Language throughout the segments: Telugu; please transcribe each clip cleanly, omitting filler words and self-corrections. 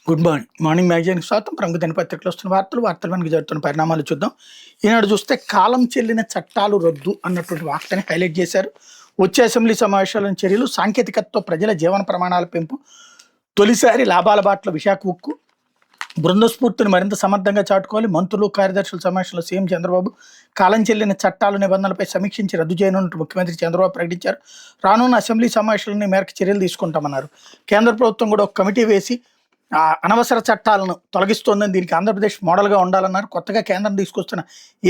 Good morning. మార్నింగ్ మ్యాగజైన్‌కి స్వాగతం. ప్రముఖ దినపత్రికలో వస్తున్న వార్తలు మనకు జరుగుతున్న పరిణామాలు చూద్దాం. ఈనాడు చూస్తే కాలం చెల్లిన చట్టాలు రద్దు అన్నటువంటి వార్తని హైలైట్ చేశారు. వచ్చే అసెంబ్లీ సమావేశాలను చర్యలు, సాంకేతికతతో ప్రజల జీవన ప్రమాణాల పెంపు, తొలిసారి లాభాల బాటలో విశాఖ ఉక్కు, బృంద స్ఫూర్తిని మరింత సమర్థంగా చాటుకోవాలి. మంత్రులు, కార్యదర్శుల సమావేశంలో సీఎం చంద్రబాబు కాలం చెల్లిన చట్టాలు నిబంధనలపై సమీక్షించి రద్దు చేయనున్నట్టు ముఖ్యమంత్రి చంద్రబాబు ప్రకటించారు. రానున్న అసెంబ్లీ సమావేశాలను మేరకు చర్యలు తీసుకుంటామన్నారు. కేంద్ర ప్రభుత్వం కూడా ఒక కమిటీ వేసి అనవసర చట్టాలను తొలగిస్తోందని, దీనికి ఆంధ్రప్రదేశ్ మోడల్గా ఉండాలన్నారు. కొత్తగా కేంద్రం తీసుకొస్తున్న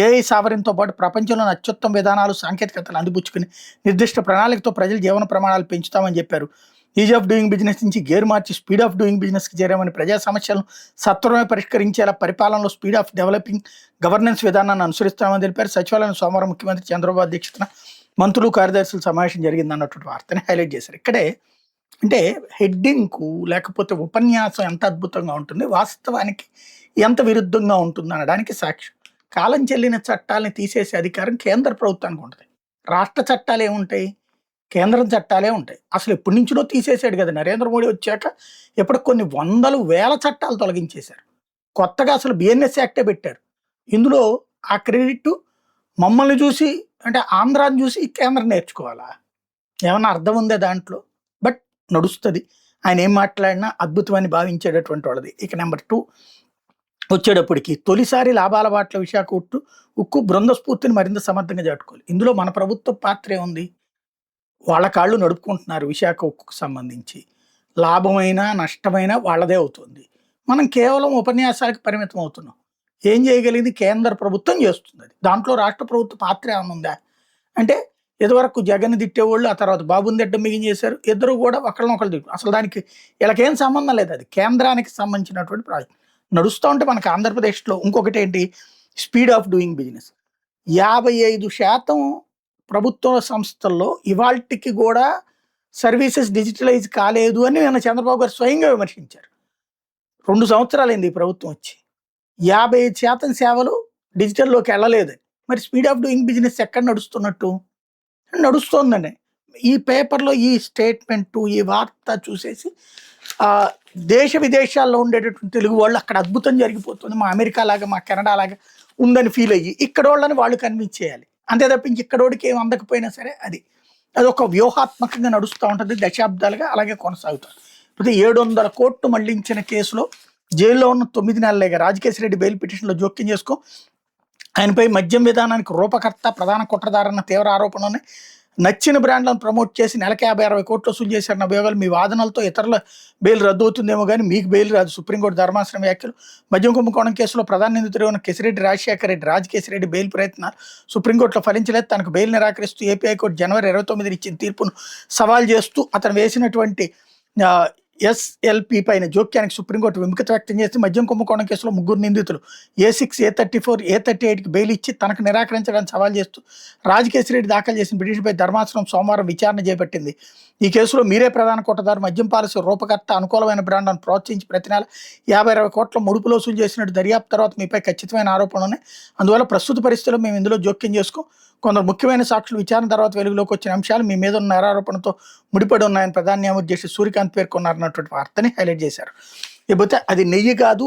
ఏఐ సావరణతో పాటు ప్రపంచంలోని అత్యుత్తమ విధానాలు, సాంకేతికతలు అందిపుచ్చుకుని నిర్దిష్ట ప్రణాళికతో ప్రజల జీవన ప్రమాణాలు పెంచుతామని చెప్పారు. ఈజ్ ఆఫ్ డూయింగ్ బిజినెస్ నుంచి gear March speed of doing బిజినెస్కి చేరామని, ప్రజా సమస్యలను సత్వరమే పరిష్కరించేలా పరిపాలనలో స్పీడ్ ఆఫ్ డెవలపింగ్ గవర్నెన్స్ విధానాన్ని అనుసరిస్తామని తెలిపారు. సచివాలయం సోమవారం ముఖ్యమంత్రి చంద్రబాబు అధ్యక్షతన మంత్రులు, కార్యదర్శుల సమావేశం జరిగింది అన్నటువంటి వార్తని హైలైట్ చేశారు. ఇక్కడే అంటే హెడ్డింగ్కు లేకపోతే ఉపన్యాసం ఎంత అద్భుతంగా ఉంటుంది, వాస్తవానికి ఎంత విరుద్ధంగా ఉంటుంది అనడానికి సాక్ష్యం. కాలం చెల్లిన చట్టాలని తీసేసే అధికారం కేంద్ర ప్రభుత్వానికి ఉంటుంది. రాష్ట్ర చట్టాలు ఏముంటాయి? కేంద్రం చట్టాలే ఉంటాయి. అసలు ఎప్పటి నుంచినో తీసేసాడు కదా నరేంద్ర మోడీ వచ్చాక. ఎప్పుడు కొన్ని వందలు వేల చట్టాలు తొలగించేశారు. కొత్తగా అసలు బిఎన్ఎస్ యాక్టే పెట్టారు. ఇందులో ఆ క్రెడిట్ మమ్మల్ని చూసి, అంటే ఆంధ్రాని చూసి కేంద్రం నేర్చుకోవాలా? ఏమన్నా అర్థం ఉందే దాంట్లో? బట్ నడుస్తుంది. ఆయన ఏం మాట్లాడినా అద్భుతమని భావించేటటువంటి వాళ్ళది. ఇక నెంబర్ 2 వచ్చేటప్పటికి తొలిసారి లాభాల బాటల విశాఖ ఉక్కు బృంద స్ఫూర్తిని మరింత సమర్థంగా చాటుకోవాలి. ఇందులో మన ప్రభుత్వ పాత్ర ఏముంది? వాళ్ళ కాళ్ళు నడుపుకుంటున్నారు. విశాఖ ఉక్కుకు సంబంధించి లాభమైనా నష్టమైనా వాళ్ళదే అవుతుంది. మనం కేవలం ఉపన్యాసాలకు పరిమితం అవుతున్నాం. ఏం చేయగలిగింది కేంద్ర ప్రభుత్వం చేస్తుంది. అది దాంట్లో రాష్ట్ర ప్రభుత్వ పాత్ర ఏమన్నా అంటే, ఇదివరకు జగన్ తిట్టేవాళ్ళు, ఆ తర్వాత బాబుని తిట్టడం మిగించేశారు. ఇద్దరు కూడా ఒకళ్ళనొకళ్ళు తిట్టు. అసలు దానికి వీళ్ళకేం సంబంధం లేదు. అది కేంద్రానికి సంబంధించినటువంటి ప్రాజెక్ట్ నడుస్తూ ఉంటే మనకి ఆంధ్రప్రదేశ్లో ఇంకొకటి ఏంటి, స్పీడ్ ఆఫ్ డూయింగ్ బిజినెస్. 55% ప్రభుత్వ సంస్థల్లో ఇవాల్టికి కూడా సర్వీసెస్ డిజిటలైజ్ కాలేదు అని నిన్న చంద్రబాబు గారు స్వయంగా విమర్శించారు. 2 సంవత్సరాలైంది ఈ ప్రభుత్వం వచ్చి. 55% సేవలు డిజిటల్లోకి వెళ్ళలేదు. మరి స్పీడ్ ఆఫ్ డూయింగ్ బిజినెస్ ఎక్కడ నడుస్తున్నట్టు? నడుస్తోందండి. ఈ పేపర్లో ఈ స్టేట్మెంటు, ఈ వార్త చూసేసి దేశ విదేశాల్లో ఉండేటటువంటి తెలుగు వాళ్ళు అక్కడ అద్భుతం జరిగిపోతుంది, మా అమెరికా లాగా, మా కెనడా లాగా ఉందని ఫీల్ అయ్యి ఇక్కడ వాళ్ళని వాళ్ళు కన్విన్స్ చేయాలి. అంతే తప్పించి ఇక్కడోడికి ఏం అందకపోయినా సరే అది ఒక వ్యూహాత్మకంగా నడుస్తూ ఉంటుంది. దశాబ్దాలుగా అలాగే కొనసాగుతుంది. ఇప్పుడు 700 కోట్లు మళ్లించిన కేసులో జైల్లో ఉన్న 9 నెలలేగా రాజకేశ్వర రెడ్డి బెయిల్ పిటిషన్లో జోక్యం చేసుకో, ఆయనపై మద్యం విధానానికి రూపకర్త, ప్రధాన కుట్రదారన్న తీవ్ర ఆరోపణలు, నచ్చిన బ్రాండ్లను ప్రమోట్ చేసి నెలకి 50-60 కోట్లు వసూలు చేశారన్న అభియోగాలు. మీ వాదనలతో ఇతరుల బెయిల్ రద్దు అవుతుందేమో కానీ మీకు బెయిల్ రాదు. సుప్రీంకోర్టు ధర్మాసనం వ్యాఖ్యలు. మద్యం కుంభకోణం కేసులో ప్రధాన నిందితుడు ఉన్న కేసిరెడ్డి రాజశేఖర రెడ్డి, రాజకేశ్వరరెడ్డి బెయిల్ ప్రయత్నాలు సుప్రీంకోర్టులో ఫలించలేదు. తనకు బెయిల్ నిరాకరిస్తూ ఏపీ హైకోర్టు జనవరి 29 ఇచ్చిన తీర్పును సవాల్ చేస్తూ అతను వేసినటువంటి ఎస్ఎల్పి పైన జోక్యానికి సుప్రీంకోర్టు విముఖత వ్యక్తం చేసి మద్యం కుంభకోణం కేసులో 3 నిందితులు A6, A34, A38కి బెయిల్ ఇచ్చి తనకు నిరాకరించడానికి సవాల్ చేస్తూ రాజకేశ్వరరెడ్డి దాఖలు చేసిన పిటిషన్పై ధర్మాసనం సోమవారం విచారణ చేపట్టింది. ఈ కేసులో మీరే ప్రధాన కుట్రదారు, మద్యం పాలసీ రూపకర్త, అనుకూలమైన బ్రాండ్లను ప్రోత్సహించి ప్రతి నెల 50-60 కోట్ల ముడుపులు వసూలు చేసినట్టు దర్యాప్తు తర్వాత మీపై ఖచ్చితమైన ఆరోపణలు ఉన్నాయి. అందువల్ల ప్రస్తుత పరిస్థితుల్లో మేము ఇందులో జోక్యం చేసుకో, కొందరు ముఖ్యమైన సాక్షులు విచారణ తర్వాత వెలుగులోకి వచ్చిన అంశాలు మీ మీద ఉన్న నేరారోపణతో ముడిపడి ఉన్నాయని ప్రధాన న్యాయమూర్తి జస్టిస్ సూర్యకాంత్ పేర్కొన్నారన్నటువంటి వార్తని హైలైట్ చేశారు. ఇకపోతే అది నెయ్యి కాదు,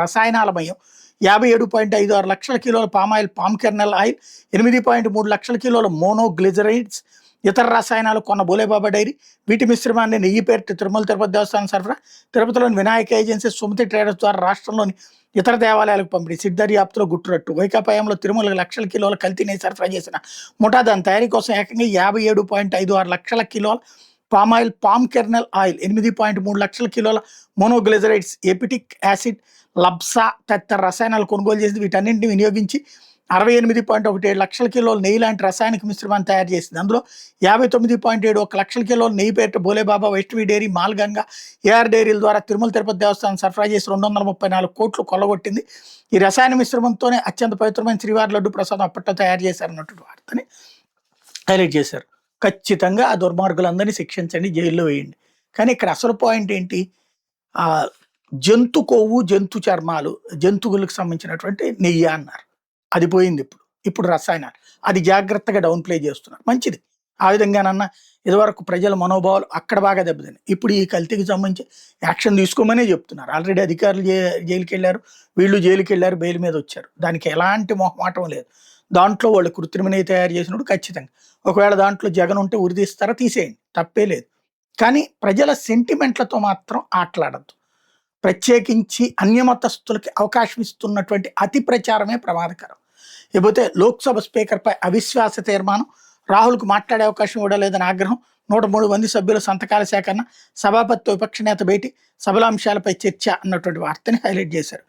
రసాయనాలమయం. 57.56 లక్షల కిలోల పామాయిల్, పామ్ కెర్నల్ ఆయిల్, 8.3 లక్షల కిలోల మోనోగ్లిజరైడ్స్, ఇతర రసాయనాలు కొన్న బోలేబాబా డైరీ. వీటి మిశ్రమాన్ని నెయ్యి పేరిట తిరుమల తిరుపతి దేవస్థానం సరఫరా, తిరుపతిలోని వినాయక ఏజెన్సీ, సుమతి ట్రేడర్స్ ద్వారా రాష్ట్రంలోని ఇతర దేవాలయాలకు పంపిణీ. సిద్ధ దర్యాప్తులో గుట్టురట్టు. వైకాపాయంలో తిరుమల లక్షల కిలోల కల్తీ నెయ్యి సరఫరా చేసిన ముఠా దాని తయారీ కోసం ఏకంగా 57.56 లక్షల కిలోల పామాయిల్, పామ్ కెర్నల్ ఆయిల్, 8.3 లక్షల కిలోల మోనోగ్లిజరైడ్స్, ఎపిటిక్ యాసిడ్, లబ్సా తదితర రసాయనాలు కొనుగోలు చేసి వీటన్నింటిని వినియోగించి 68.17 లక్షల కిలోల నెయ్యి లాంటి రసాయనిక మిశ్రమాన్ని తయారు చేసింది. అందులో 59.71 లక్షల కిలోల నెయ్యి పేరిట బోలేబాబా, వైష్ణవి డైరీ, మాల్గంగా, ఏఆర్ డైరీల ద్వారా తిరుమల తిరుపతి దేవస్థానం సరఫరా చేసి 234 కోట్లు కొల్లగొట్టింది. ఈ రసాయన మిశ్రమంతోనే అత్యంత పవిత్రమైన శ్రీవారి లడ్డు ప్రసాదం అప్పట్లో తయారు చేశారన్నటువంటి వార్తని హైలైట్ చేశారు. ఖచ్చితంగా ఆ దుర్మార్గులందరినీ శిక్షించండి, జైల్లో వేయండి. కానీ ఇక్కడ అసలు పాయింట్ ఏంటి, జంతు కొవ్వు, జంతు చర్మాలు, జంతువులకు సంబంధించినటువంటి నెయ్యి అన్నారు. అది పోయింది. ఇప్పుడు రసాయనాలు అది జాగ్రత్తగా డౌన్ ప్లే చేస్తున్నారు. మంచిది, ఆ విధంగానన్నా ఇదివరకు ప్రజల మనోభావాలు అక్కడ బాగా దెబ్బతిన్నాయి. ఇప్పుడు ఈ కల్తీకి సంబంధించి యాక్షన్ తీసుకోమనే చెప్తున్నారు. ఆల్రెడీ అధికారులు జైలుకెళ్లారు, వీళ్ళు జైలుకెళ్లారు, బెయిల్ మీద వచ్చారు. దానికి ఎలాంటి మొహమాటం లేదు. దాంట్లో వాళ్ళు కృత్రిమ నెయ్యి తయారు చేసినప్పుడు ఖచ్చితంగా. ఒకవేళ దాంట్లో జగన్ ఉంటే ఉరితీస్తారా, తీసేయండి, తప్పే లేదు. కానీ ప్రజల సెంటిమెంట్లతో మాత్రం ఆటలాడద్దు. ప్రత్యేకించి అన్యమతస్తులకి అవకాశం ఇస్తున్నటువంటి అతి ప్రచారమే ప్రమాదకరం. ఇకపోతే లోక్సభ స్పీకర్పై అవిశ్వాస తీర్మానం, రాహుల్కు మాట్లాడే అవకాశం కూడా లేదని ఆగ్రహం, 103 మంది సభ్యుల సంతకాల సేకరణ, సభాపతితో విపక్ష నేత భేటీ, సభల అంశాలపై చర్చ అన్నటువంటి వార్తని హైలైట్ చేశారు.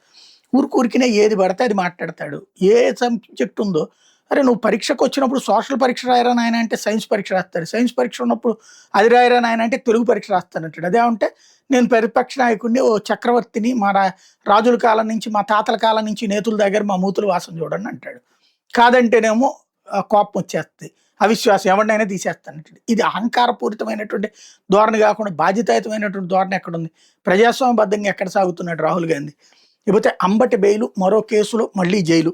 ఊరికూరికినే ఏది పడితే అది మాట్లాడతాడు. ఏ సబ్జెక్ట్ ఉందో, అరే నువ్వు పరీక్షకు వచ్చినప్పుడు సోషల్ పరీక్ష రాయరా నాయన అంటే సైన్స్ పరీక్ష రాస్తాడు, సైన్స్ పరీక్ష ఉన్నప్పుడు అది రాయరా నాయన అంటే తెలుగు పరీక్ష రాస్తానంటాడు. అదే ఉంటే నేను ప్రతిపక్ష నాయకుడిని, ఓ చక్రవర్తిని, మా రాజుల కాలం నుంచి, మా తాతల కాలం నుంచి నేతుల దగ్గర మా మూతులు వాసన చూడండి అంటాడు. కాదంటేనేమో కోపం వచ్చేస్తుంది, అవిశ్వాసం, ఎవరినైనా తీసేస్తానంటాడు. ఇది అహంకారపూరితమైనటువంటి ధోరణి కాకుండా బాధ్యతాయుతమైనటువంటి ధోరణి ఎక్కడుంది? ప్రజాస్వామ్యబద్ధంగా ఎక్కడ సాగుతున్నాడు రాహుల్ గాంధీ? ఇకపోతే అంబటి బెయిలు, మరో కేసులో మళ్లీ జైలు.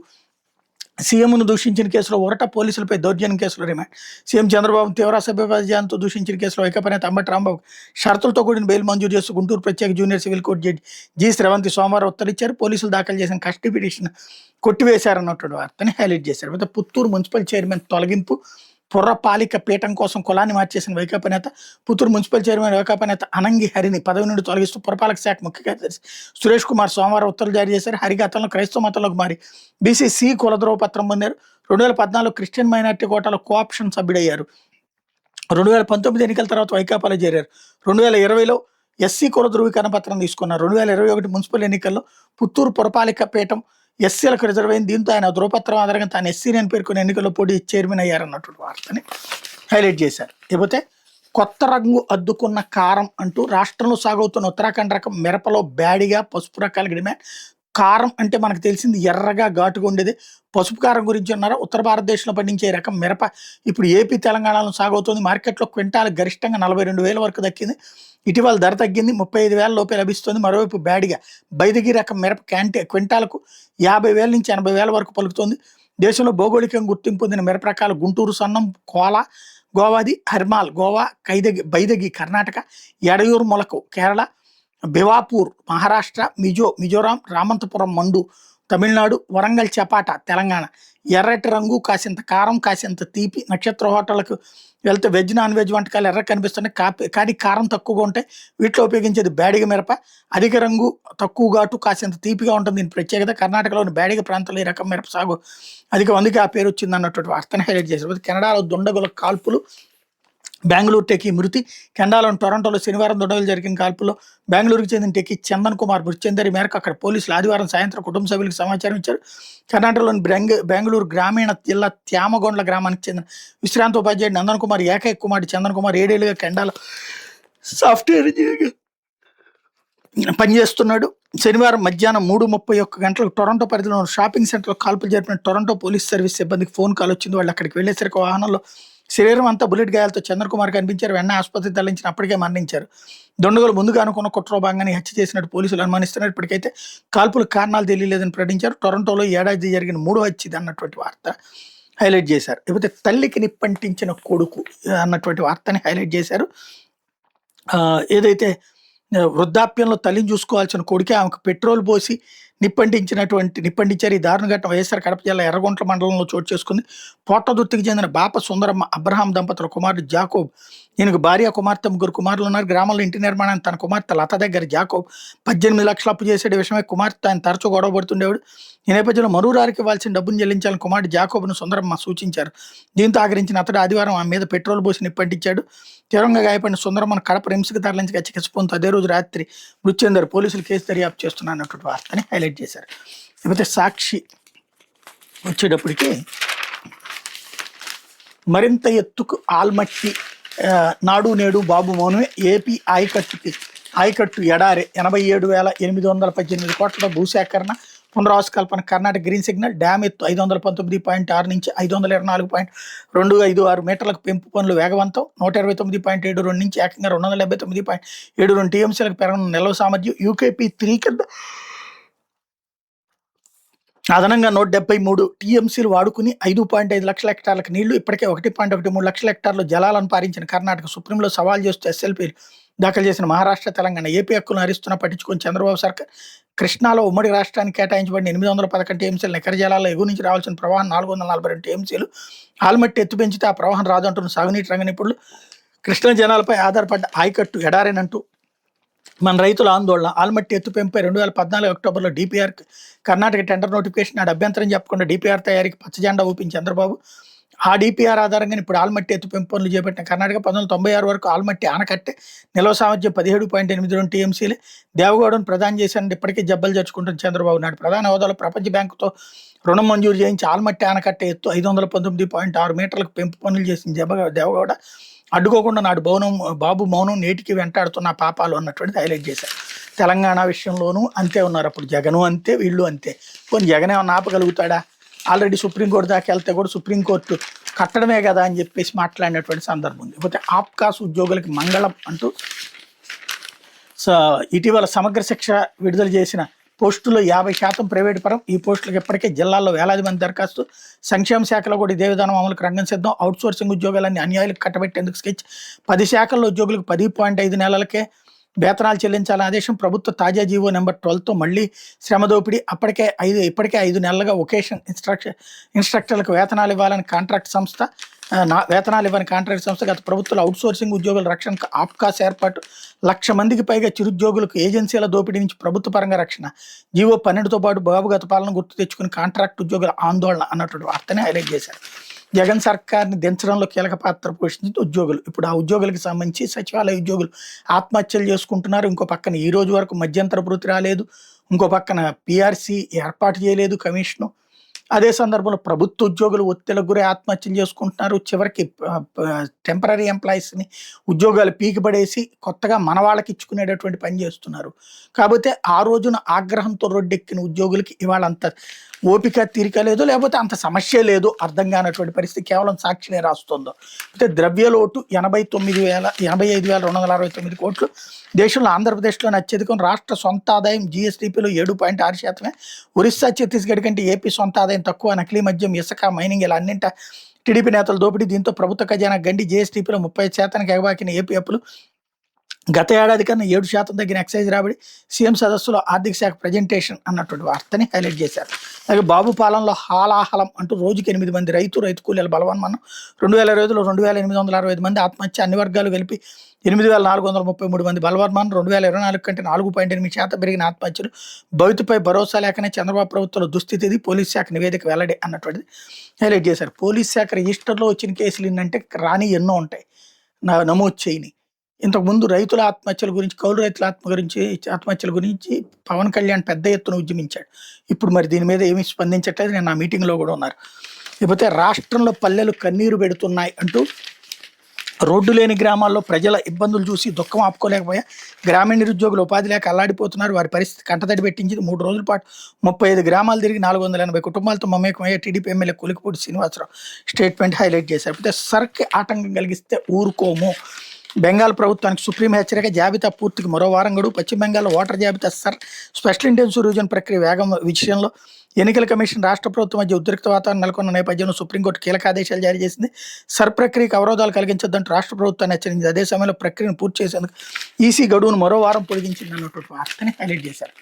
సీఎంను దూషించిన కేసులో ఊరట, పోలీసులపై దౌర్జన్యం కేసులో రిమాండ్. సీఎం చంద్రబాబు తీవ్ర అసభ్యపదజాలంతో దూషించిన కేసులో వైకాపా నేత అంబటి రాంబాబు షరతులతో కూడిన బెయిల్ మంజూరు చేస్తూ గుంటూరు ప్రత్యేక junior civil court judge G Sravanthi సోమవారం ఉత్తర్విచ్చారు. పోలీసులు దాఖలు చేసిన కస్టడీ పిటిషన్ కొట్టివేశారన్నటువంటి వార్తని హైలైట్ చేశారు. అయితే పుత్తూరు మున్సిపల్ చైర్మన్ తొలగింపు, పురపాలిక పీఠం కోసం కులాన్ని మార్చేసిన వైకాపా నేత. పుత్తూరు మున్సిపల్ చైర్మన్ వైకాపా నేత అనంగి హరిని పదవి నుండి తొలగిస్తూ పురపాలక శాఖ ముఖ్య కార్యదర్శి సురేష్ కుమార్ సోమవారం ఉత్తర్వులు జారీ చేశారు. హరి గతంలో క్రైస్తవ మతంలోకి మారి బీసీసీ కులద్రోవ పత్రం పొందారు. 2014 క్రిస్టియన్ మైనార్టీ కోటాలో కోఆప్షన్ సభ్యుడయ్యారు. 2019 ఎన్నికల తర్వాత వైకాపాలో చేరారు. 2020లో ఎస్సీ కుల ధృవీకరణ పత్రం తీసుకున్నారు. 2021 మున్సిపల్ ఎన్నికల్లో పుత్తూరు పురపాలిక పీఠం ఎస్సీలకు రిజర్వ్ అయింది. దీంతో ఆయన ధృవపత్రం ఆధారంగా తాను ఎస్సీని అని పేర్కొన్న ఎన్నికల్లో పోటీ చైర్మన్ అయ్యారన్నటువంటి వార్తని హైలైట్ చేశారు. ఇకపోతే కొత్త రంగు అద్దుకున్న కారం అంటూ రాష్ట్రంలో సాగవుతున్న ఉత్తరాఖండ్ రకం మిరపలో బ్యాడిగా పసుపు రకాలకు డిమాండ్. కారం అంటే మనకు తెలిసింది ఎర్రగా ఘాటుగా ఉండేది. పసుపు కారం గురించి ఉన్నారు. ఉత్తర భారతదేశంలో పండించే రకం మిరప ఇప్పుడు ఏపీ తెలంగాణలో సాగవుతుంది. మార్కెట్లో క్వింటాల్ గరిష్టంగా 42,000 వరకు దక్కింది. ఇటీవల ధర తగ్గింది, 35,000 లోపే లభిస్తుంది. మరోవైపు బ్యాడిగా బైదగి రకం మిరప క్వింటాలకు 50,000 నుంచి 80,000 వరకు పలుకుతుంది. దేశంలో భౌగోళికంగా గుర్తింపు పొందిన మిరప రకాలు గుంటూరు సన్నం, కోలా గోవాది, హర్మాల్ గోవా, బైదగి కర్ణాటక, ఎడయూరు మొలకు కేరళ, భివాపూర్ మహారాష్ట్ర, మిజోరాం, రామంతపురం మండు తమిళనాడు, వరంగల్ చపాట తెలంగాణ. ఎర్రటి రంగు, కాసింత కారం, కాసింత తీపి. నక్షత్ర హోటళ్లకు వెళ్తే వెజ్ నాన్ వెజ్ వంటకాలు ఎర్ర కనిపిస్తున్నాయి, కానీ కారం తక్కువగా ఉంటాయి. వీటిలో ఉపయోగించేది బ్యాడిగ మిరప. అధిక రంగు, తక్కువ ఘాటు, కాసింత తీపిగా ఉంటుంది. దీని ప్రత్యేకత కర్ణాటకలోని బ్యాడిగ ప్రాంతంలో ఈ రకం మిరప సాగు అధికం, అందుకే ఆ పేరు వచ్చింది అన్నటువంటి వార్తను హైలైట్ చేశారు. కెనడాలో దుండగుల కాల్పులు, బెంగళూరు టెకీ మృతి. కెనడాలోని టొరంటోలో శనివారం దుండగులు జరిగిన కాల్పుల్లో బెంగళూరుకు చెందిన టెకీ చందన్ కుమార్ మృతి చెందారు. ఈ మేరకు అక్కడ పోలీసులు ఆదివారం సాయంత్రం కుటుంబ సభ్యులకు సమాచారం ఇచ్చారు. కర్ణాటకలోని బెంగళూరు గ్రామీణ జిల్లా త్యామగొండ్ల గ్రామానికి చెందిన విశ్రాంత ఉపాధ్యాయుడు నందన్ కుమార్ ఏకైక కుమారుడు చందన్ కుమార్ 7 ఏళ్లుగా కెనడాలో సాఫ్ట్వేర్ ఇంజనీర్గా పనిచేస్తున్నాడు. శనివారం మధ్యాహ్నం 3:31 గంటలకు టొరంటో పరిధిలో షాపింగ్ సెంటర్లో కాల్పులు జరిపిన టొరంటో పోలీస్ సర్వీస్ సిబ్బందికి ఫోన్ కాల్ వచ్చింది. వాళ్ళు అక్కడికి వెళ్ళేసరికి వాహనంలో శరీరం అంతా బుల్లెట్ గాయాలతో చంద్ర కుమార్ కనిపించారు. వెంటనే ఆసుపత్రికి తరలించిన అప్పటికే మరణించారు. దుండగులు ముందుగా అనుకున్న కుట్రలో భాగంగానే హత్య చేసినట్టు పోలీసులు అనుమానిస్తున్నారు. ఇప్పటికైతే కాల్పులకు కారణాలు తెలియలేదని ప్రకటించారు. టొరంటోలో ఏడాది జరిగిన 3వ హత్య అన్నటువంటి వార్త హైలైట్ చేశారు. లేకపోతే తల్లికి నిప్పంటించిన కొడుకు అన్నటువంటి వార్తని హైలైట్ చేశారు. ఏదైతే వృద్ధాప్యంలో తల్లిని చూసుకోవాల్సిన కొడుకే ఆమెకు పెట్రోల్ పోసి నిప్పంటించారు. ఈ దారుణ ఘటన వైఎస్ఆర్ కడప జిల్లా ఎర్రగొంట్ల మండలంలో చోటు చేసుకుంది. పోట్టదుర్తికి చెందిన బాప సుందరమ్మ అబ్రహాం దంపతుల కుమారుడు జాకోబ్, ఈయనకు భార్య, కుమార్తె, 3 కుమారులు ఉన్నారు. గ్రామంలో ఇంటి నిర్మాణానికి తన కుమార్తె లత దగ్గర జాకోబ్ 18 లక్షలు అప్పు చేసేటి విషయమై కుమార్తె ఆయన తరచూ గొడవ పడుతుండేవాడు. ఈ నేపథ్యంలో మరూరారికి ఇవ్వాల్సిన డబ్బును చెల్లించాలని కుమారుడు జాకోబ్ను సుందరమ్మ సూచించారు. దీంతో ఆగ్రహించిన అతడు ఆదివారం ఆమె మీద పెట్రోల్ పోసి నిప్పంటించాడు. తీవ్రంగా గాయపడిన సుందరమ్మను కడప రిమ్స్కి తరలించి చికిత్స అదే రోజు రాత్రి మృతి చెందారు. పోలీసులు కేసు దర్యాప్తు చేస్తున్నటువంటి వార్తని హైలైట్ చేశారు. లేకపోతే సాక్షి వచ్చేటప్పటికి మరింత ఎత్తుకు ఆల్మట్టి, నాడు నేడు బాబు మౌనమే. ఏపీ ఆయకట్టు ఎడారి 87,818 కోట్ల భూసేకరణ, పునరావాస కల్పన. Karnataka green signal. డ్యామ్ ఎత్తు 519.6 నుంచి 524.256 మీటర్లకు పెంపు పనులు వేగవంతం. 129.72 నుంచి ఏకంగా 279.72 టీఎంసీలకు పెరగనున్న నిల్వ సామర్థ్యం. యూకేపీ 3 కింద అదనంగా 173 టీఎంసీలు వాడుకుని 5.5 లక్షల హెక్టార్లకు నీళ్లు, ఇప్పటికే 1.13 లక్షల హెక్టార్లు జలాలను పారించిన కర్ణాటక సుప్రీంలో సవాల్ చేస్తూ ఎస్ఎల్పీలు దాఖలు చేసిన మహారాష్ట్ర, తెలంగాణ. ఏపీ హక్కులను హరిస్తున్నా పట్టించుకొని చంద్రబాబు సర్కార్ కృష్ణాలో ఉమ్మడి రాష్ట్రానికి కేటాయించబడిన 811 టీఎంసీలు నికర జలాల్లో ఎగువ నుంచి రావాల్సిన ప్రవాహం 442 టీఎంసీలు. ఆల్మట్టి ఎత్తు పెంచితే ఆ ప్రవాహం రాదు అంటున్న సాగునీటి రంగ నిపుణులు. కృష్ణా జనాలపై ఆధారపడ్డ ఆయకట్టు ఎడారేనంటూ మన రైతుల ఆందోళన. ఆల్మట్టి ఎత్తు పెంపై 2014 అక్టోబర్లో డిపిఆర్ కర్ణాటక టెండర్ నోటిఫికేషన్ నాడు అభ్యంతరం చెప్పకుండా డిపిఆర్ తయారీకి పచ్చజెండా ఊపించి చంద్రబాబు. ఆ డిపిఆర్ ఆధారంగా ఇప్పుడు ఆల్మట్టి ఎత్తు పెంపు పనులు చేపట్టిన కర్ణాటక 1996 వరకు ఆల్మట్టి ఆనకట్టే నిల్వ సామర్థ్యం 17.82 టీఎంసీలే. దేవగౌడను ప్రధాని చేశారని ఇప్పటికే జబ్బలు జరుచుకుంటున్న చంద్రబాబు నాయుడు ప్రధాన హోదాలో ప్రపంచ బ్యాంకుతో రుణం మంజూరు చేయించి ఆల్మట్టి ఆనకట్ట ఎత్తు 519.6 మీటర్లకు పెంపు పనులు చేసిన దేవగౌడ అడ్డుకోకుండా నాడు బాబు మౌనం నేటికి వెంటాడుతున్న పాపాలు అన్నటువంటిది హైలైట్ చేశారు. తెలంగాణ విషయంలోనూ అంతే ఉన్నారు. అప్పుడు జగను అంతే, వీళ్ళు అంతే. కొన్ని జగన్ ఏమన్నా ఆపగలుగుతాడా? ఆల్రెడీ సుప్రీంకోర్టు దాకా వెళ్తే కూడా సుప్రీంకోర్టు కట్టడమే కదా అని చెప్పేసి మాట్లాడినటువంటి సందర్భం ఉంది. లేకపోతే ఆప్కాస్ ఉద్యోగులకి మంగళం అంటూ ఇటీవల సమగ్ర శిక్ష విడుదల చేసిన పోస్టుల్లో 50% ప్రైవేటు పరం. ఈ పోస్టులకు ఇప్పటికే జిల్లాల్లో వేలాది మంది దరఖాస్తు. సంక్షేమ శాఖలో కూడా ఇదే విధానం అమలుకు రంగం సిద్ధం. Outsourcing ఉద్యోగాలన్నీ అన్యాయాలకు కట్టబెట్టేందుకు sketch. 10 శాఖల్లో ఉద్యోగులకు 10.5 నెలలకే వేతనాలు చెల్లించాలని ఆదేశం. ప్రభుత్వ తాజా జీవో నెంబర్ 12తో మళ్లీ శ్రమ దోపిడీ. ఇప్పటికే 5 నెలలుగా వొకేషన్ ఇన్స్ట్రక్టర్లకు వేతనాలు ఇవ్వాలని కాంట్రాక్ట్ సంస్థ గత ప్రభుత్వాలు అవుట్సోర్సింగ్ ఉద్యోగుల రక్షణకు ఆప్కాస్ ఏర్పాటు. 1,00,000 మందికి పైగా చిరుద్యోగులకు ఏజెన్సీల దోపిడీ నుంచి ప్రభుత్వ పరంగా రక్షణ. జీవో 12తో పాటు బాబు గత పాలన గుర్తు తెచ్చుకుని కాంట్రాక్ట్ ఉద్యోగుల ఆందోళన అన్నటువంటి వార్తని హైలైట్ చేశారు. జగన్ సర్కార్ని దించడంలో కీలక పాత్ర పోషించింది ఉద్యోగులు. ఇప్పుడు ఆ ఉద్యోగులకు సంబంధించి సచివాలయ ఉద్యోగులు ఆత్మహత్యలు చేసుకుంటున్నారు. ఇంకో పక్కన ఈ రోజు వరకు మధ్యంతర భృతి రాలేదు. ఇంకో పక్కన పిఆర్సీ ఏర్పాటు చేయలేదు కమిషను. అదే సందర్భంలో ప్రభుత్వ ఉద్యోగులు ఒత్తిడికి గురై ఆత్మహత్యలు చేసుకుంటున్నారు. చివరికి టెంపరీ ఎంప్లాయీస్ని ఉద్యోగాలు పీకిపడేసి కొత్తగా మన వాళ్ళకి ఇచ్చుకునేటటువంటి పని చేస్తున్నారు. కాకపోతే ఆ రోజున ఆగ్రహంతో రోడ్డెక్కిన ఉద్యోగులకి ఇవాళ అంత ఓపిక తీరిక లేదు, లేకపోతే అంత సమస్య లేదు, అర్థం కానటువంటి పరిస్థితి. కేవలం సాక్షినే రాస్తుందో. అయితే ద్రవ్యలోటు 85,269 కోట్లు. దేశంలో ఆంధ్రప్రదేశ్లోని అత్యధికం. రాష్ట్ర సొంత ఆదాయం జీఎస్డీపీలో 7.6%. ఒరిస్సా, ఛత్తీస్గఢ్ కంటే ఏపీ సొంత ఆదాయం తక్కువ. నకిలీ మద్యం, ఇసుక, మైనింగ్ ఇలా అన్నింట టీడీపీ నేతలు దోపిడీ. దీంతో ప్రభుత్వ ఖజానా గండి. జీఎస్డీపీలో 35% ఎగబాకిన ఏపీ అప్పులు. గత ఏడాది కన్నా 7% తగ్గిన ఎక్సైజ్ రాబడి. సీఎం సదస్సులో ఆర్థిక శాఖ ప్రజెంటేషన్ అన్నటువంటి వార్తని హైలైట్ చేశారు. అలాగే బాబు పాలనలో హాలాహలం అంటూ రోజుకి 8 మంది రైతు కూలీల బలవన్మనం. 2025లో 2,865 మంది ఆత్మహత్య. అన్ని వర్గాలు కలిపి 8,433 మంది బలవన్మనం. 2024 కంటే 4.8% పెరిగిన ఆత్మహత్యలు. భవితపై భరోసా లేకనే చంద్రబాబు ప్రభుత్వంలో దుస్థితి. పోలీస్ శాఖ నివేదిక వెల్లడి అన్నటువంటిది హైలైట్ చేశారు. పోలీస్ శాఖ రిజిస్టర్లో వచ్చిన కేసులు ఏంటంటే రాని ఎన్నో ఉంటాయి, నమోదు చేయని. ఇంతకుముందు రైతుల ఆత్మహత్యల గురించి, కౌలు రైతుల ఆత్మహత్యల గురించి పవన్ కళ్యాణ్ పెద్ద ఎత్తున ఉద్యమించాడు. ఇప్పుడు మరి దీని మీద ఏమీ స్పందించట్లేదు. నేను ఆ మీటింగ్లో కూడా ఉన్నారు. లేకపోతే రాష్ట్రంలో పల్లెలు కన్నీరు పెడుతున్నాయి అంటూ రోడ్డు లేని గ్రామాల్లో ప్రజల ఇబ్బందులు చూసి దుఃఖం ఆపుకోలేకపోయా. గ్రామీణ నిరుద్యోగులు ఉపాధి లేక అల్లాడిపోతున్నారు. వారి పరిస్థితి కంటతడి పెట్టించింది. 3 రోజుల పాటు 35 గ్రామాలు తిరిగి 480 కుటుంబాలతో మమేకమయ్యే TDP MLA Kolikipudi Srinivasarao statement highlight చేశారు. అయితే సర్కి ఆటంకం కలిగిస్తే ఊరుకోము. బెంగాల్ ప్రభుత్వానికి సుప్రీం హెచ్చరిక. జాబితా పూర్తికి మరో వారం గడువు. పశ్చిమ బెంగాల్లో ఓటర్ జాబితా స్పెషల్ ఇంటెన్సివ్ రివిజన్ ప్రక్రియ వేగం విషయంలో ఎన్నికల కమిషన్ రాష్ట్ర ప్రభుత్వం మధ్య ఉద్రిక్త వాతావరణం నెలకొన్న నేపథ్యంలో సుప్రీంకోర్టు కీలక ఆదేశాలు జారీ చేసింది. ప్రక్రియకు అవరోధాలు కలిగించొద్దంటూ రాష్ట్ర ప్రభుత్వాన్ని హెచ్చరించింది. అదే సమయంలో ప్రక్రియను పూర్తి చేసేందుకు ఈసీ గడువును మరో వారం పొడిగించింది అన్నటువంటి వార్తని హైలైట్ చేశారు.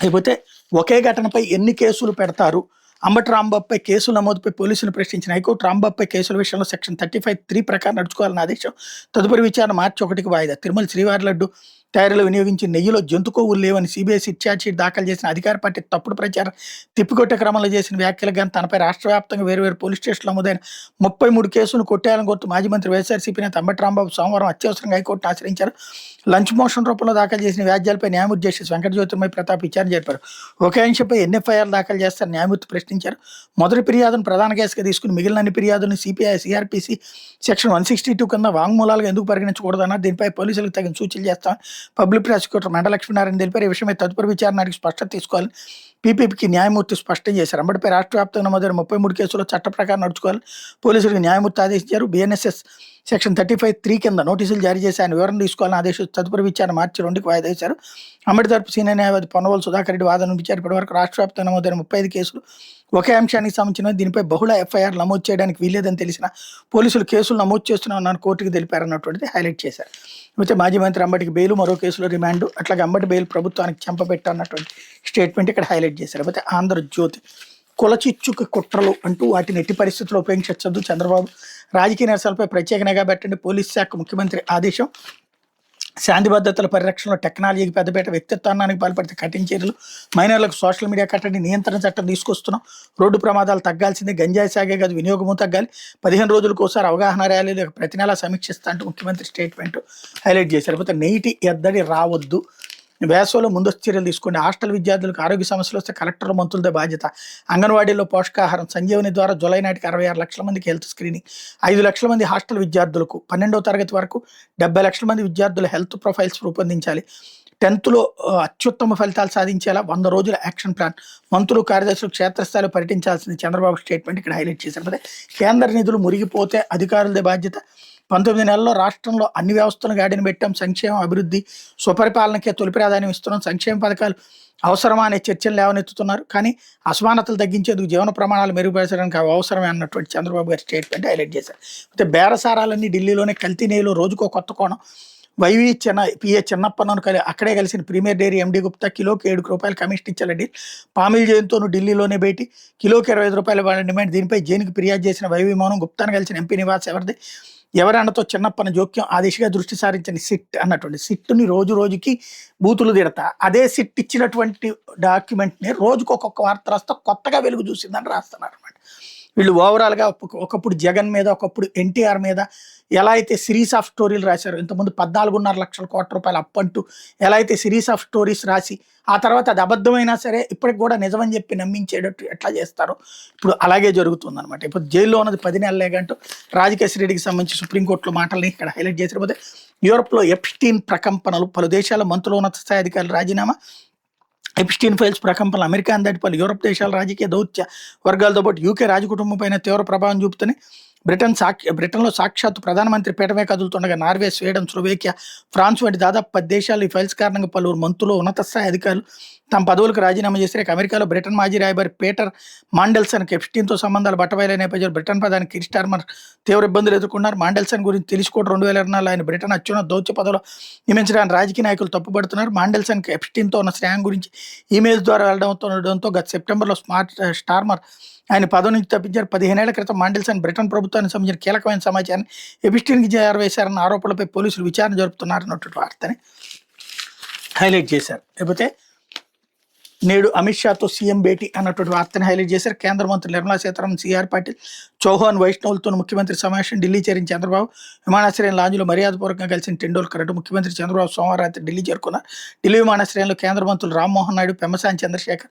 అయిపోతే ఒకే ఘటనపై ఎన్ని కేసులు పెడతారు? అంబటి రాంబాబుపై కేసులు నమోదుపై పోలీసులు ప్రశ్నించిన హైకోర్టు. రాంబాబుపై కేసుల విషయంలో సెక్షన్ 35(3) ప్రకారం నడుచుకోవాలని ఆదేశం. తదుపరి విచారణ మార్చి 1కి వాయిదా. తిరుమల శ్రీవారి లడ్డు తయారీలో వినియోగించిన నెయ్యిలో జంతు కొవ్వులు లేవని సిబిఐసి ఛార్జ్షీట్ దాఖలు చేసిన అధికార పార్టీ తప్పుడు ప్రచారం తిప్పికొట్టే క్రమంలో చేసిన వ్యాఖ్యలకు గాను తనపై రాష్ట్ర వ్యాప్తంగా వేరువేరు పోలీస్ స్టేషన్లు నమోదైన 33 కేసులను కొట్టేయాలని కోరుతూ మాజీ మంత్రి వైఎస్ఆర్సీపీ నేత అంబటి రాంబాబు సోమవారం అత్యవసరంగా హైకోర్టును ఆశ్రయించారు. లంచ్ మోషన్ రూపంలో దాఖలు చేసిన వ్యాజ్యాలపై న్యాయమూర్తి జస్టిస్ వెంకట జ్యోతిర్మయి ప్రతాప్ విచారణ జరిపారు. ఒకే అంశంపై ఎన్ని ఎఫ్ఐఆర్ దాఖలు చేస్తారని న్యాయమూర్తి ప్రశ్నించారు. మొదటి ఫిర్యాదును ప్రధాన కేసుగా తీసుకుని మిగిలిన అన్ని ఫిర్యాదులను సిఆర్పిసి సెక్షన్ 162 కింద వాంగ్మూలాలుగా ఎందుకు పరిగణించకూడదన్నారు. దీనిపై పోలీసులకు తగిన సూచనలు చేస్తామని పబ్లిక్ ప్రాసిక్యూటర్ మెండ లక్ష్మీనారాయణ తెలిపారు. ఈ విషయమై తదుపరి విచారణ నాటికి స్పష్టత తీసుకోవాలని పీపీపీకి న్యాయమూర్తి స్పష్టం చేశారు. అంబటిపై రాష్ట్ర వ్యాప్తంగా నమోదైన 33 కేసుల్లో చట్ట ప్రకారం నడుచుకోవాలని పోలీసులకు న్యాయమూర్తి ఆదేశించారు. BNSS సెక్షన్ 35(3) కింద నోటీసులు జారీ చేసి ఆయన వివరణ తీసుకోవాలని ఆదేశించి తదుపరి విచారణ మార్చి 2కి వాయిదా వేశారు. అంబటి తరపు సీనియర్ న్యాయవాది పొన్నవోలు సుధాకర్ రెడ్డి వాదన వినిపించారు. ఇప్పటివరకు రాష్ట్ర వ్యాప్తంగా నమోదైన 35 కేసులు ఒకే అంశానికి సంబంధించిన దీనిపై బహుళ FIR నమోదు చేయడానికి వీల్లేదని తెలిసిన పోలీసులు కేసులు నమోదు చేస్తున్నామని కోర్టుకు తెలిపారన్నటువంటిది హైలైట్ చేశారు. అయితే మాజీ మంత్రి అంబటికి బెయిల్, మరో కేసులో రిమాండ్, అట్లాగే అంబటి బెయిల్ ప్రభుత్వానికి చెంపపెట్టన్నటువంటి స్టేట్మెంట్ ఇక్కడ హైలైట్ చేశారు. అయితే ఆంధ్రజ్యోతి కులచిచ్చుక కుట్రలు అంటూ వాటిని ఎట్టి పరిస్థితుల్లో ఉపయోగించొద్దు, చంద్రబాబు రాజకీయ నిరసనలపై ప్రత్యేక నిఘా పెట్టండి, పోలీస్ శాఖ ముఖ్యమంత్రి ఆదేశం, శాంతి భద్రతల పరిరక్షణలో టెక్నాలజీకి పెద్దపేట, వ్యక్తిత్వానికి పాల్పడితే కఠిన చర్యలు, మైనర్లకు సోషల్ మీడియా కట్టడి నియంత్రణ చట్టం తీసుకొస్తున్నాం, రోడ్డు ప్రమాదాలు తగ్గాల్సిందే, గంజాయి సాగే కాదు వినియోగము తగ్గాలి, 15 రోజులకు ఒకసారి అవగాహన ర్యాలీలు ప్రతి నెలా సమీక్షిస్తా అంటూ ముఖ్యమంత్రి స్టేట్మెంట్ హైలైట్ చేశారు. లేకపోతే నేటి ఎద్దడి రావద్దు, వేసవిలో ముందస్తు చర్యలు తీసుకోండి, హాస్టల్ విద్యార్థులకు ఆరోగ్య సమస్యలు వస్తే కలెక్టర్ల మంత్రులదే బాధ్యత, అంగన్వాడీలో పోషకాహారం, సంజీవని ద్వారా జులై నాటికి 66 లక్షల మందికి హెల్త్ స్క్రీనింగ్, 5 లక్షల మంది హాస్టల్ విద్యార్థులకు, 12వ తరగతి వరకు 70 లక్షల మంది విద్యార్థుల హెల్త్ ప్రొఫైల్స్ రూపొందించాలి, 10th అత్యుత్తమ ఫలితాలు సాధించేలా 100 రోజుల యాక్షన్ ప్లాన్, మంత్రులు కార్యదర్శులు క్షేత్రస్థాయిలో పర్యటించాల్సింది చంద్రబాబు స్టేట్మెంట్ ఇక్కడ హైలైట్ చేశారు. కేంద్ర నిధులు మురిగిపోతే అధికారులదే బాధ్యత, 19 నెలల్లో రాష్ట్రంలో అన్ని వ్యవస్థలను గాడిని పెట్టాం, సంక్షేమం అభివృద్ధి స్వపరిపాలనకే తొలి ప్రాధాన్యం ఇస్తున్నాం, సంక్షేమ పథకాలు అవసరమా అనే చర్చలు లేవనెత్తుతున్నారు, కానీ అసమానతలు తగ్గించేందుకు జీవన ప్రమాణాలు మెరుగుపరచడానికి అవి అవసరమే అన్నటువంటి చంద్రబాబు గారి స్టేట్మెంట్ హైలైట్ చేశారు. అయితే బేరసారాలన్నీ ఢిల్లీలోనే, కల్తీ నెయ్యిలో రోజుకో కొత్త కోణం, వైవి పిఏ చిన్నప్పను అక్కడే కలిసిన ప్రీమియర్ డైరీ MD గుప్తా కిలోకి 7 రూపాయలు కమిషన్ ఇచ్చారండి. పామిల్ జయంతోనూ ఢిల్లీలోనే భేటీ, కిలోకి 25 రూపాయల డిమాండ్, దీనిపై జైలుకి ఫిర్యాదు చేసిన వైవి మౌనం, గుప్తాను కలిసిన MP నివాస్ ఎవరిది, ఎవరన్నతో చిన్నప్పన జోక్యం, ఆ దిశగా దృష్టి సారించని సిట్ అన్నటువంటి సిట్ని రోజు రోజుకి బూతులు తిడతా, అదే సిట్ ఇచ్చినటువంటి డాక్యుమెంట్ని రోజుకు ఒక్కొక్క వార్త రాస్తా కొత్తగా వెలుగు చూసిందని రాస్తున్నారు అనమాట. వీళ్ళు ఓవరాల్గా ఒకప్పుడు జగన్ మీద, ఒకప్పుడు NTR మీద ఎలా అయితే సిరీస్ ఆఫ్ స్టోరీలు రాశారు, ఇంతకుముందు 14.5 లక్షల కోట్ల రూపాయలు అప్పంటూ ఎలా అయితే సిరీస్ ఆఫ్ స్టోరీస్ రాసి ఆ తర్వాత అది అబద్ధమైనా సరే ఇప్పటికి కూడా నిజమని చెప్పి నమ్మించేటట్టు ఎట్లా చేస్తారో ఇప్పుడు అలాగే జరుగుతుంది అనమాట. ఇప్పుడు జైల్లో ఉన్నది 10 నెలలే గంటూ రాజకేశ్వర రెడ్డికి సంబంధించి సుప్రీంకోర్టులో మాటల్ని ఇక్కడ హైలైట్ చేసిపోతే, యూరోప్లో ఎప్స్టీన్ ప్రకంపనలు, పలు దేశాల మంత్రుల ఉన్నత స్థాయి అధికారులు రాజీనామా, ఎప్స్టీన్ ఫైల్స్ ప్రకంపనలు, అమెరికా అందటి పలు యూరోప్ దేశాల రాజకీయ దౌత్య వర్గాలతో పాటు UK రాజకుటుంబం పైన తీవ్ర ప్రభావం చూపుతూనే బ్రిటన్లో సాక్షాత్తు ప్రధానమంత్రి పీఠమే కదులుతుండగా నార్వే, స్వీడన్, స్లోవేకియా, ఫ్రాన్స్ వంటి దాదాపు 10 దేశాలు ఈ ఫైల్స్ కారణంగా పలువురు మంత్రులు, ఉన్నత స్థాయి అధికారులు తమ పదవులకు రాజీనామా చేశారు. అమెరికాలో బ్రిటన్ మాజీ రాయబారి పీటర్ మాండెల్సన్కి ఎప్స్టీన్తో సంబంధాలు బట్టబయలైన నేపథ్యంలో బ్రిటన్ ప్రధాని కీర్ స్టార్మర్ తీవ్ర ఇబ్బందులు ఎదుర్కొన్నారు. మాండెల్సన్ గురించి తెలిసి కూడా 2024 ఆయన బ్రిటన్ అత్యున్నత దౌత్య పదవిలో నియమించడానికి రాజకీయ నాయకులు తప్పుపడుతున్నారు. మాండెల్సన్కి ఎప్స్టీన్తో ఉన్న స్నేహం గురించి ఈమెయిల్స్ ద్వారా వెళ్లడంతో గత సెప్టెంబర్లో స్టార్మర్ ఆయన పదవి నుంచి తప్పించారు. 15 ఏళ్ల క్రితం మాండెల్సన్ బ్రిటన్ ప్రభుత్వానికి సంబంధించిన కీలకమైన సమాచారాన్ని ఎప్స్టీన్కి చేరవేశారన్న ఆరోపణలపై పోలీసులు విచారణ జరుపుతున్నారన్నటువంటి వార్తని హైలైట్ చేశారు. లేకపోతే నేడు అమిత్ షాతో సీఎం భేటీ అన్నటువంటి వార్తని హైలైట్ చేశారు. కేంద్ర మంత్రి నిర్మలా సీతారామన్, CR పాటిల్, చౌహాన్, వైష్ణవులతో ముఖ్యమంత్రి సమావేశం, ఢిల్లీ చేరిన చంద్రబాబు, విమానాశ్రయం లాంజ్లో మర్యాదపూర్వకంగా కలిసిన టెండూల్కర్. అటు ముఖ్యమంత్రి చంద్రబాబు సోమవారం రాత్రి ఢిల్లీ చేరుకున్నారు. ఢిల్లీ విమానాశ్రయంలో కేంద్ర మంత్రులు రామ్మోహన్ నాయుడు, పెమ్మసాని చంద్రశేఖర్,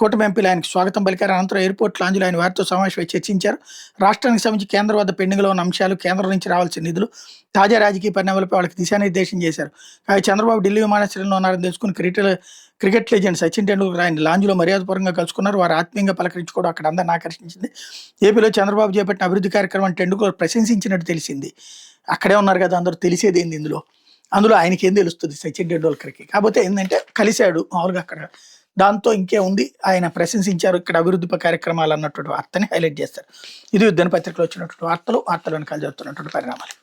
కూటమి ఎంపీలు ఆయనకు స్వాగతం పలికారు. అనంతరం ఎయిర్పోర్ట్ లాంజ్లో ఆయన వారితో సమావేశమై చర్చించారు. రాష్ట్రానికి సంబంధించి కేంద్రం వద్ద పెండింగ్లో ఉన్న అంశాలు, కేంద్రం నుంచి రావాల్సిన నిధులు, తాజా రాజకీయ పరిణామాలపై వాళ్ళకి దిశానిర్దేశం చేశారు. కానీ చంద్రబాబు ఢిల్లీ విమానాశ్రయంలో ఉన్నారని తెలుసుకుని క్రికెట్ లెజెండ్ సచిన్ టెండూల్కర్ ఆయన లాంజ్లో మర్యాదపూర్వకంగా కలుసుకున్నారు. వారు ఆత్మీయంగా పలకరించుకోవడం అక్కడ అందరిని ఆకర్షించింది. ఏపీలో చంద్రబాబు చేపట్టిన అభివృద్ధి కార్యక్రమాన్ని టెండూల్కర్ ప్రశంసించినట్టు తెలిసింది. అక్కడే ఉన్నారు కదా అందరూ, తెలిసేది ఏంది అందులో ఆయనకి ఏం తెలుస్తుంది సచిన్ టెండూల్కర్కి. కాకపోతే ఏంటంటే కలిశాడు మామూలుగా అక్కడ, దాంతో ఇంకే ఉంది, ఆయన ప్రశంసించారు ఇక్కడ అభివృద్ధి కార్యక్రమాలు అన్నటువంటి వార్తని హైలైట్ చేస్తారు. ఇది దినపత్రికలో వచ్చినటువంటి వార్తలు వెనకాల జరుగుతున్నటువంటి పరిణామాలు.